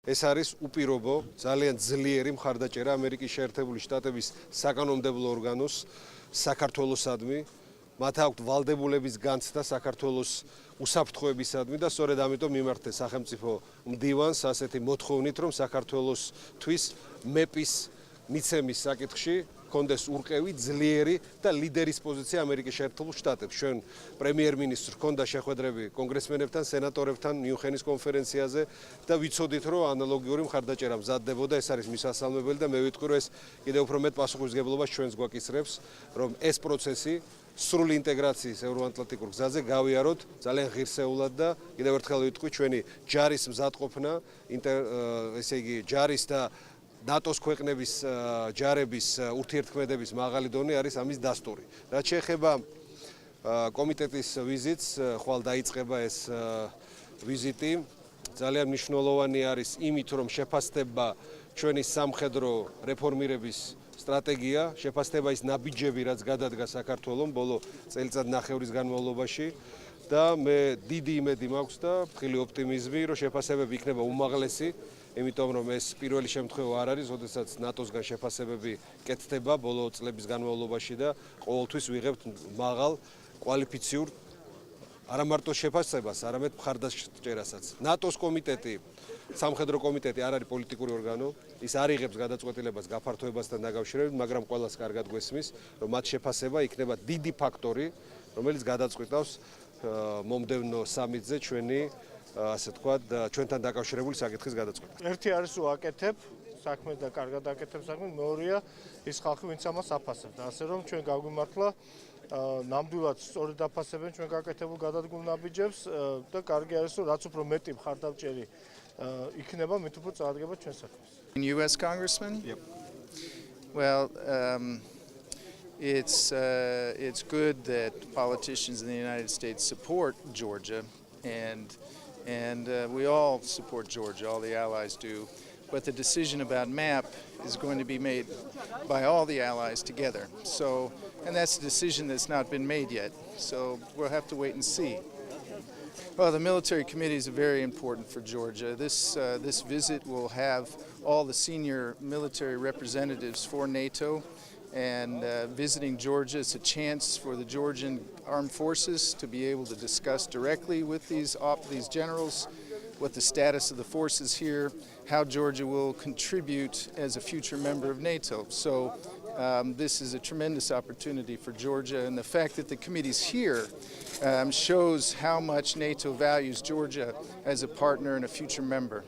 ეს არის უპირობო, ძალიან ძლიერი მხარდაჭერა ამერიკის შეერთებული შტატების საკანონმდებლო ორგანოს საქართველოსადმი. მათ აქვთ ვალდებულების განცდა საქართველოს უსაფრთხოებისადმი და სწორედ ამიტომ მიმართეთ სახელმწიფო მდივანს ასეთი მოთხოვნით, რომ საქართველოსთვის მეპის მიცემის საკითხში კონდეს ურყევი, ძლიერი და ლიდერის პოზიცია ამერიკის შეერთებულ შტატებში. ჩვენ პრემიერ-მინისტრს ჰქონდა შეხვედრები კონგრესმენებთან, სენატორებთან მიუნხენის კონფერენციაზე და ვიცოდით, რომ ანალოგიური მხარდაჭერა მზადდებოდა. ეს არის მისასალმებელი და მე ვიტყვი, რომ ეს კიდევ უფრო მეტ პასუხისმგებლობას ჩვენს გვაკისრებს, რომ ეს პროცესი სრული ინტეგრაციის ევროატლანტიკურ გზაზე გავიაროთ ძალიან ღირსეულად და კიდევ ერთხელ ვიტყვი, ჩვენი ჯარის მზადყოფნა, ესე იგი ჯარის და ნატოს ქვეყნების ჯარების ურთიერთქმედების მაღალი დონე არის ამის დასტური. რაც შეეხება კომიტეტის ვიზიტს, ხვალ დაიწყება ეს ვიზიტი. ძალიან მნიშვნელოვანი არის იმით, რომ შეფასდება ჩვენი სამხედრო რეფორმირების სტრატეგია, შეფასდება ის ნაბიჯები, რაც გადადგა საქართველოს ბოლო წელიწად-ნახევრის განმავლობაში და მე დიდი იმედი მაქვს და ფრთხილი ოპტიმიზმი, რომ შეფასებები იქნება უმაღლესი, იმიტომ რომ ეს პირველი შემთხვევა არ არის, როდესაც ნატოსგან შეფასებები კეთდება ბოლო წლების განმავლობაში და ყოველთვის ვიღებთ მაღალ კვალიფიციურ არა მარტო შეფასებას, არამედ მხარდაჭერასაც. ნატოს კომიტეტი, სამხედრო კომიტეტი არ არის პოლიტიკური ორგანო, ის არ იღებს გადაწყვეტილებას გაფართოებასთან დაკავშირებით, მაგრამ ყველას კარგად გვესმის, რომ მათ შეფასება იქნება დიდი ფაქტორი, რომელიც გადაწყვეტავს მომდევნო სამიტზე ჩვენი ასე თქვა ჩვენთან დაკავშირებული საკითხის გადაწყვეტა. ერთი არის ვაკეთებ საქმე და კარგად აკეთებ საქმე, მეორეა ის ხალხი, ვინც ამას აფასებს. ასე რომ ჩვენ გაგვიმართლა ნამდვილად სწორად დაფასებენ ჩვენ გაკეთებულ გადადგმულ ნაბიჯებს და კარგი არის რომ რაც უფრო მეტი მხარდამჭერი იქნება, მით უფრო წარადგება ჩვენ საქმეს. US Congressman? Yep. Well, it's good that politicians in the United States support Georgia and we all support Georgia, all the allies do. But the decision about MAP is going to be made by all the allies together. And that's a decision that's not been made yet. So we'll have to wait and see. Well, the military committees are very important for Georgia. This visit will have all the senior military representatives for NATO. And visiting Georgia is a chance for the Georgian armed forces to be able to discuss directly with these generals what the status of the forces here, how Georgia will contribute as a future member of NATO. So this is a tremendous opportunity for Georgia, and the fact that the committee's here shows how much NATO values Georgia as a partner and a future member.